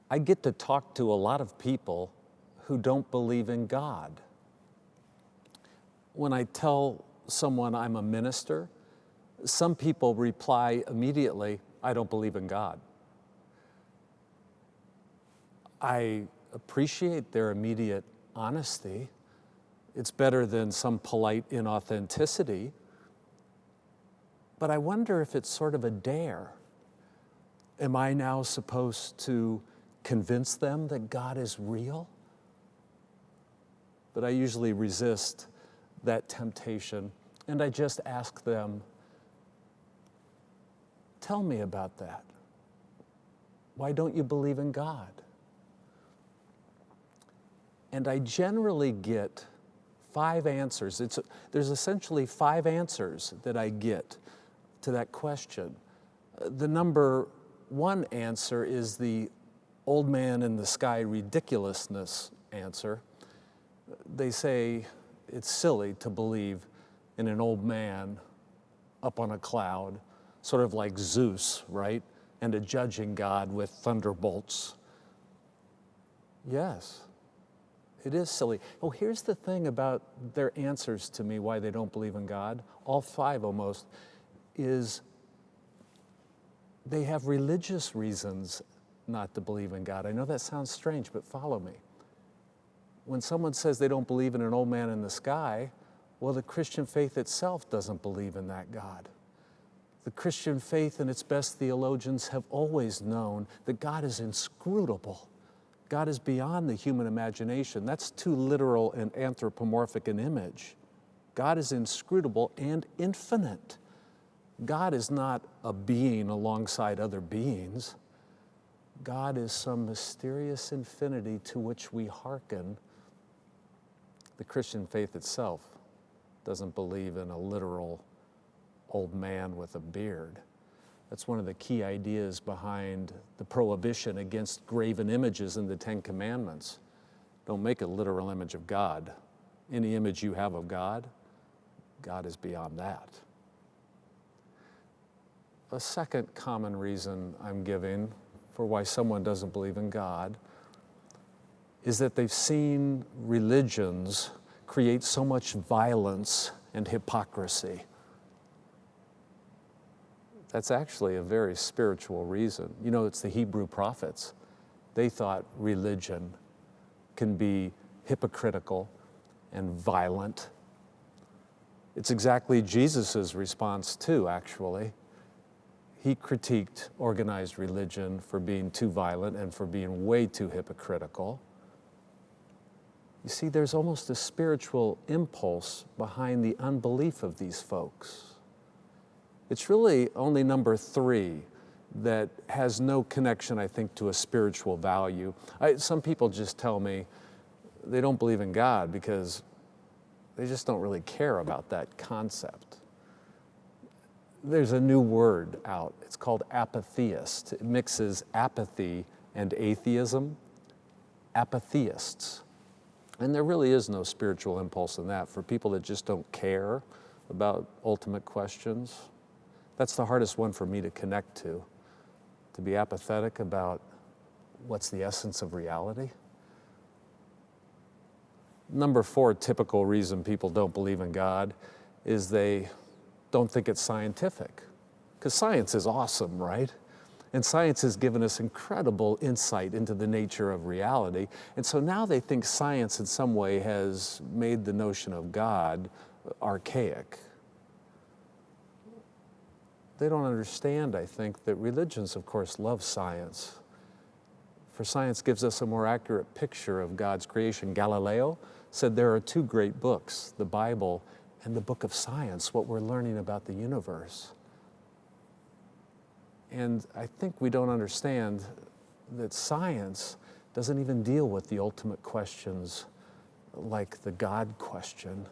I get to talk to a lot of people who don't believe in God. When I tell someone I'm a minister, some people reply immediately, I don't believe in God. I appreciate their immediate honesty. It's better than some polite inauthenticity. But I wonder if it's sort of a dare. Am I now supposed to convince them that God is real? But I usually resist that temptation, and I just ask them, tell me about that. Why don't you believe in God? And I generally get 5 answers. There's essentially 5 answers that I get to that question. The number 1 answer is the old man in the sky ridiculousness answer. They say it's silly to believe in an old man up on a cloud, sort of like Zeus, right? And a judging God with thunderbolts. Yes, it is silly. Oh, here's the thing about their answers to me why they don't believe in God, all 5 almost, is they have religious reasons not to believe in God. I know that sounds strange, but follow me. When someone says they don't believe in an old man in the sky, well, the Christian faith itself doesn't believe in that God. The Christian faith and its best theologians have always known that God is inscrutable. God is beyond the human imagination. That's too literal and anthropomorphic an image. God is inscrutable and infinite. God is not a being alongside other beings. God is some mysterious infinity to which we hearken. The Christian faith itself doesn't believe in a literal old man with a beard. That's one of the key ideas behind the prohibition against graven images in the 10 Commandments. Don't make a literal image of God. Any image you have of God, God is beyond that. A second common reason I'm giving for why someone doesn't believe in God is that they've seen religions create so much violence and hypocrisy. That's actually a very spiritual reason. You know, it's the Hebrew prophets. They thought religion can be hypocritical and violent. It's exactly Jesus' response too, actually. He critiqued organized religion for being too violent and for being way too hypocritical. You see, there's almost a spiritual impulse behind the unbelief of these folks. It's really only number 3 that has no connection, I think, to a spiritual value. Some people just tell me they don't believe in God because they just don't really care about that concept. There's a new word out. It's called apatheist. It mixes apathy and atheism. Apatheists. And there really is no spiritual impulse in that for people that just don't care about ultimate questions. That's the hardest one for me to connect to be apathetic about what's the essence of reality. Number 4 typical reason people don't believe in God is they don't think it's scientific. Because science is awesome, right? And science has given us incredible insight into the nature of reality. And so now they think science in some way has made the notion of God archaic. They don't understand, I think, that religions, of course, love science. For science gives us a more accurate picture of God's creation. Galileo said there are 2 great books, the Bible and the book of science, what we're learning about the universe. And I think we don't understand that science doesn't even deal with the ultimate questions like the God question.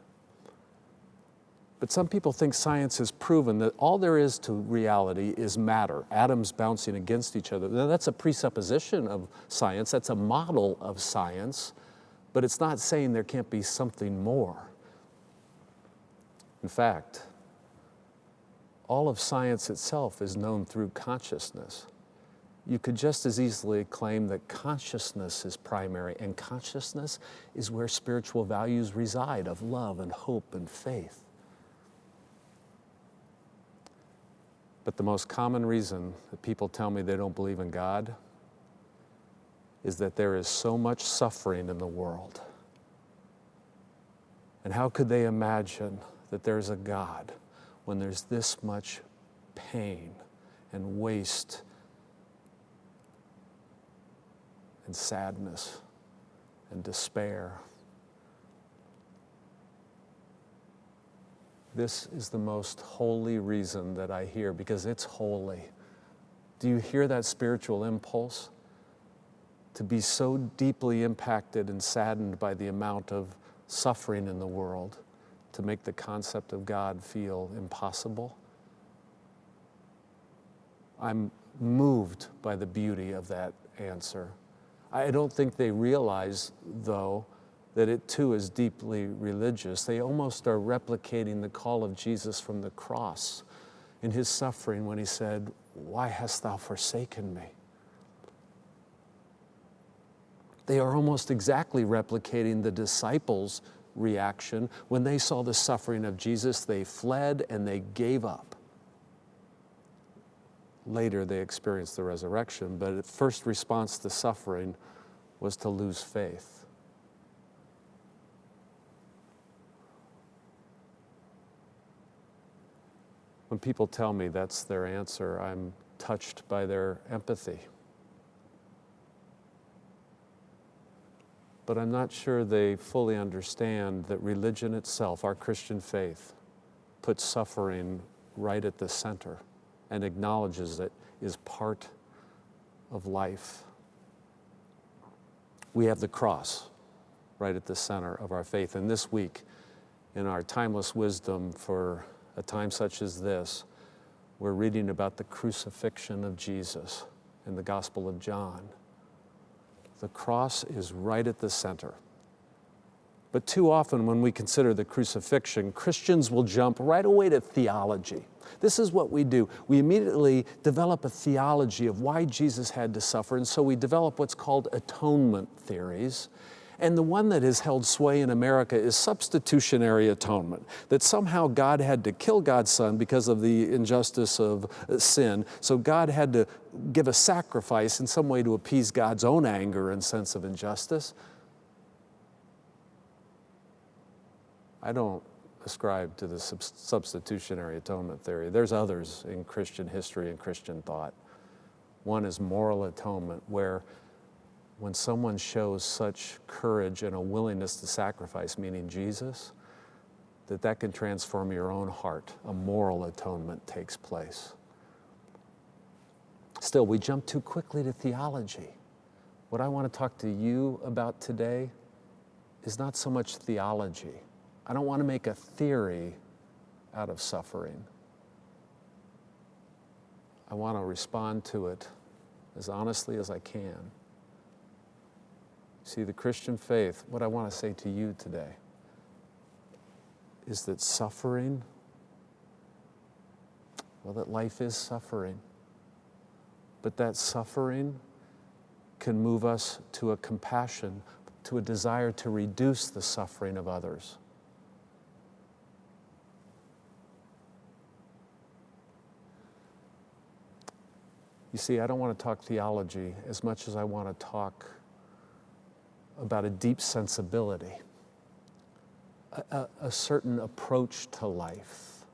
But some people think science has proven that all there is to reality is matter, atoms bouncing against each other. Now, that's a presupposition of science, that's a model of science, but it's not saying there can't be something more. In fact, all of science itself is known through consciousness. you could just as easily claim that consciousness is primary, and consciousness is where spiritual values reside of love and hope and faith. But the most common reason that people tell me they don't believe in God is that there is so much suffering in the world. And how could they imagine that there's a God when there's this much pain and waste and sadness and despair? This is the most holy reason that I hear, because it's holy. Do you hear that spiritual impulse? To be so deeply impacted and saddened by the amount of suffering in the world, to make the concept of God feel impossible? I'm moved by the beauty of that answer. I don't think they realize, though, that it too is deeply religious. They almost are replicating the call of Jesus from the cross in his suffering when he said, "Why hast thou forsaken me?" They are almost exactly replicating the disciples' reaction. When they saw the suffering of Jesus, they fled and they gave up. Later, they experienced the resurrection, but at first response to suffering was to lose faith. When people tell me that's their answer, I'm touched by their empathy. But I'm not sure they fully understand that religion itself, our Christian faith, puts suffering right at the center and acknowledges it is part of life. We have the cross right at the center of our faith. And this week, in our timeless wisdom for a time such as this, we're reading about the crucifixion of Jesus in the Gospel of John. The cross is right at the center. But too often when we consider the crucifixion, Christians will jump right away to theology. This is what we do. We immediately develop a theology of why Jesus had to suffer, and so we develop what's called atonement theories. And the one that has held sway in America is substitutionary atonement, that somehow God had to kill God's Son because of the injustice of sin. So God had to give a sacrifice in some way to appease God's own anger and sense of injustice. I don't ascribe to the substitutionary atonement theory. There's others in Christian history and Christian thought. One is moral atonement, where when someone shows such courage and a willingness to sacrifice, meaning Jesus, that can transform your own heart. A moral atonement takes place. Still, we jump too quickly to theology. What I want to talk to you about today is not so much theology. I don't want to make a theory out of suffering. I want to respond to it as honestly as I can. See, the Christian faith, what I want to say to you today is that suffering, that life is suffering, but that suffering can move us to a compassion, to a desire to reduce the suffering of others. You see, I don't want to talk theology as much as I want to talk about a deep sensibility, a certain approach to life.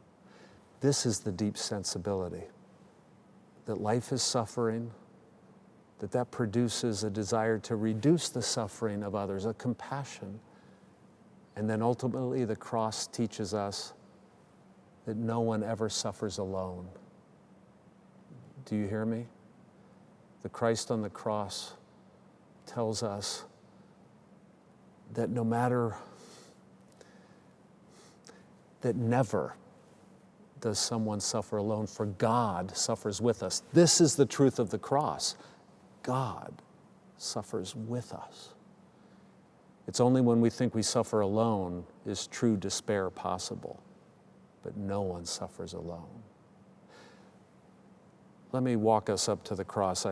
This is the deep sensibility, that life is suffering, that produces a desire to reduce the suffering of others, a compassion. And then ultimately the cross teaches us that no one ever suffers alone. Do you hear me? The Christ on the cross tells us that that never does someone suffer alone, for God suffers with us. This is the truth of the cross. God suffers with us. It's only when we think we suffer alone is true despair possible, but no one suffers alone. Let me walk us up to the cross.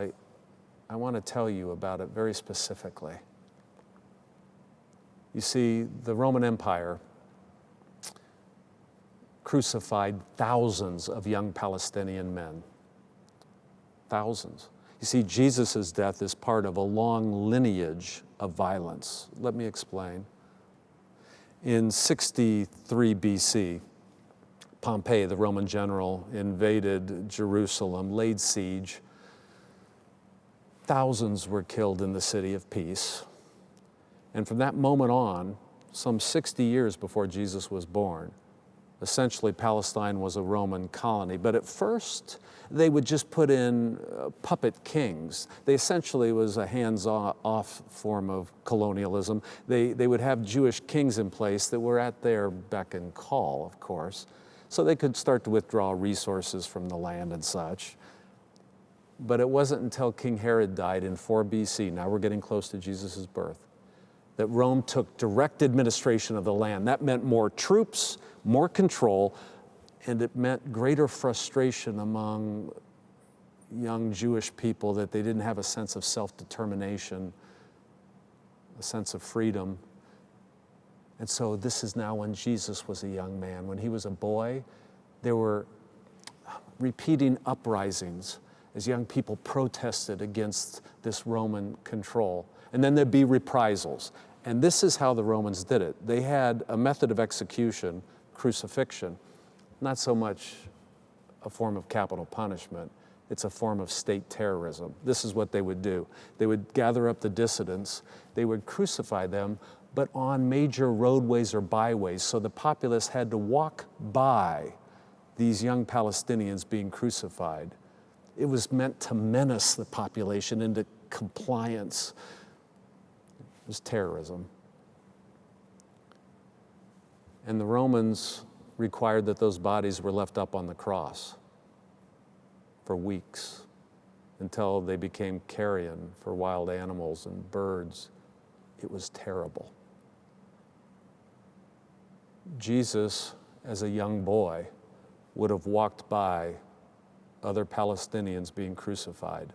I want to tell you about it very specifically. You see, the Roman Empire crucified thousands of young Palestinian men. Thousands. You see, Jesus' death is part of a long lineage of violence. Let me explain. In 63 BC, Pompey, the Roman general, invaded Jerusalem, laid siege. Thousands were killed in the city of peace. And from that moment on, some 60 years before Jesus was born, essentially Palestine was a Roman colony. But at first, they would just put in puppet kings. They essentially was a hands-off form of colonialism. They would have Jewish kings in place that were at their beck and call, of course, so they could start to withdraw resources from the land and such. But it wasn't until King Herod died in 4 BC, now we're getting close to Jesus' birth, that Rome took direct administration of the land. That meant more troops, more control, and it meant greater frustration among young Jewish people that they didn't have a sense of self-determination, a sense of freedom. And so this is now when Jesus was a young man. When he was a boy, there were repeating uprisings as young people protested against this Roman control. And then there'd be reprisals. And this is how the Romans did it. They had a method of execution, crucifixion, not so much a form of capital punishment. It's a form of state terrorism. This is what they would do. They would gather up the dissidents. They would crucify them, but on major roadways or byways. So the populace had to walk by these young Palestinians being crucified. It was meant to menace the population into compliance. It was terrorism. And the Romans required that those bodies were left up on the cross for weeks until they became carrion for wild animals and birds. It was terrible. Jesus, as a young boy, would have walked by other Palestinians being crucified.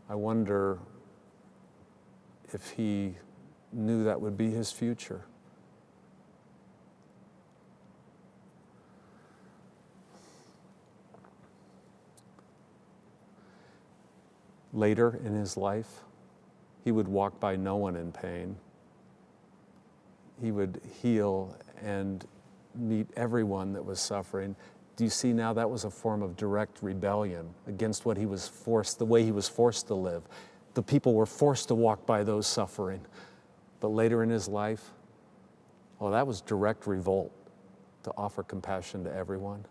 I wonder if he knew that would be his future. Later in his life, he would walk by no one in pain. He would heal and meet everyone that was suffering. Do you see now that was a form of direct rebellion against what he was forced, the way he was forced to live. The people were forced to walk by those suffering. But later in his life, oh, that was direct revolt to offer compassion to everyone.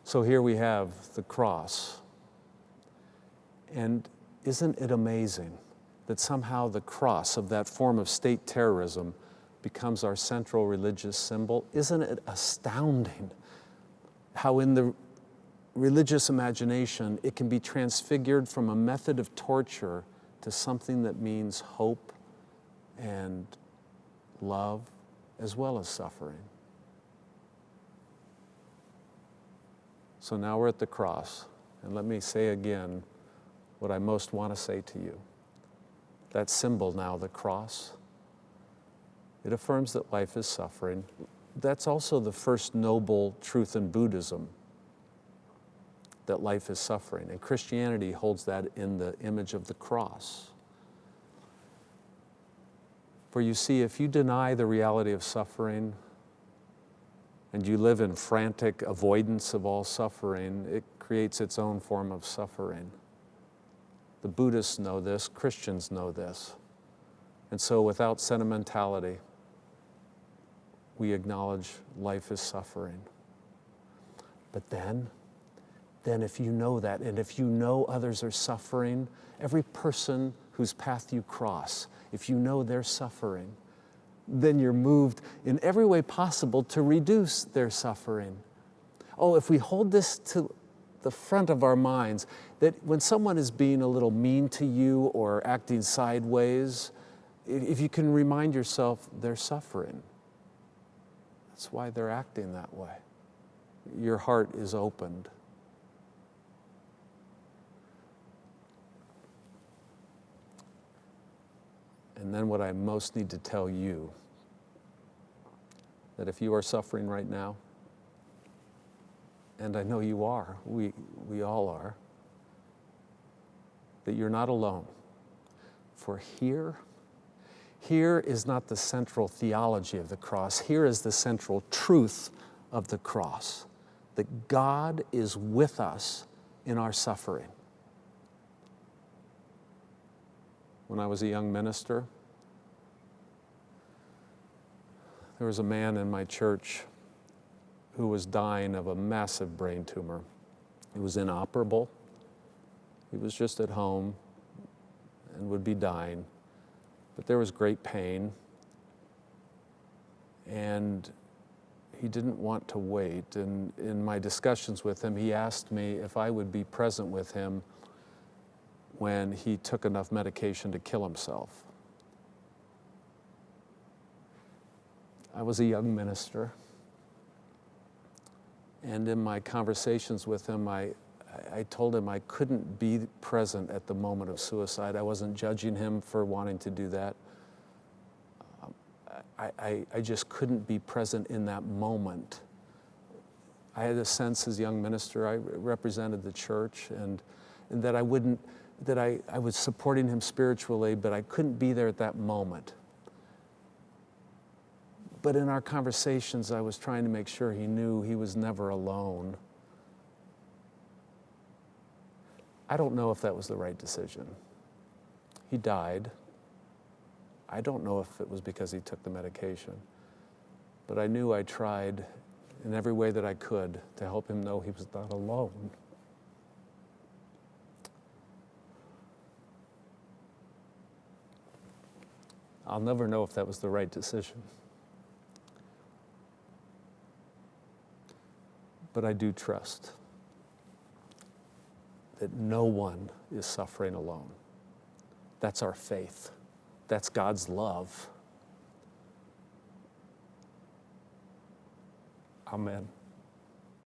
So here we have the cross. And isn't it amazing that somehow the cross of that form of state terrorism becomes our central religious symbol? Isn't it astounding how in the religious imagination it can be transfigured from a method of torture to something that means hope and love as well as suffering? So now we're at the cross, and let me say again what I most want to say to you. That symbol now, the cross, it affirms that life is suffering. That's also the first noble truth in Buddhism, that life is suffering. And Christianity holds that in the image of the cross. For you see, if you deny the reality of suffering and you live in frantic avoidance of all suffering, it creates its own form of suffering. The Buddhists know this, Christians know this. And so without sentimentality, we acknowledge life is suffering. But then if you know that, and if you know others are suffering, every person whose path you cross, if you know they're suffering, then you're moved in every way possible to reduce their suffering. Oh, if we hold this to the front of our minds, that when someone is being a little mean to you or acting sideways, if you can remind yourself they're suffering. That's why they're acting that way. Your heart is opened And then what I most need to tell you, that if you are suffering right now, and I know you are, we all are, that you're not alone. For here is not the central theology of the cross. Here is the central truth of the cross, that God is with us in our suffering. When I was a young minister, there was a man in my church who was dying of a massive brain tumor. He was inoperable. He was just at home and would be dying. But there was great pain. And he didn't want to wait. And in my discussions with him, he asked me if I would be present with him when he took enough medication to kill himself. I was a young minister. And in my conversations with him, I told him I couldn't be present at the moment of suicide. I wasn't judging him for wanting to do that. I just couldn't be present in that moment. I had a sense as a young minister, I represented the church, and that I was supporting him spiritually, but I couldn't be there at that moment. But in our conversations, I was trying to make sure he knew he was never alone. I don't know if that was the right decision. He died. I don't know if it was because he took the medication. But I knew I tried in every way that I could to help him know he was not alone. I'll never know if that was the right decision. But I do trust that no one is suffering alone. That's our faith. That's God's love. Amen.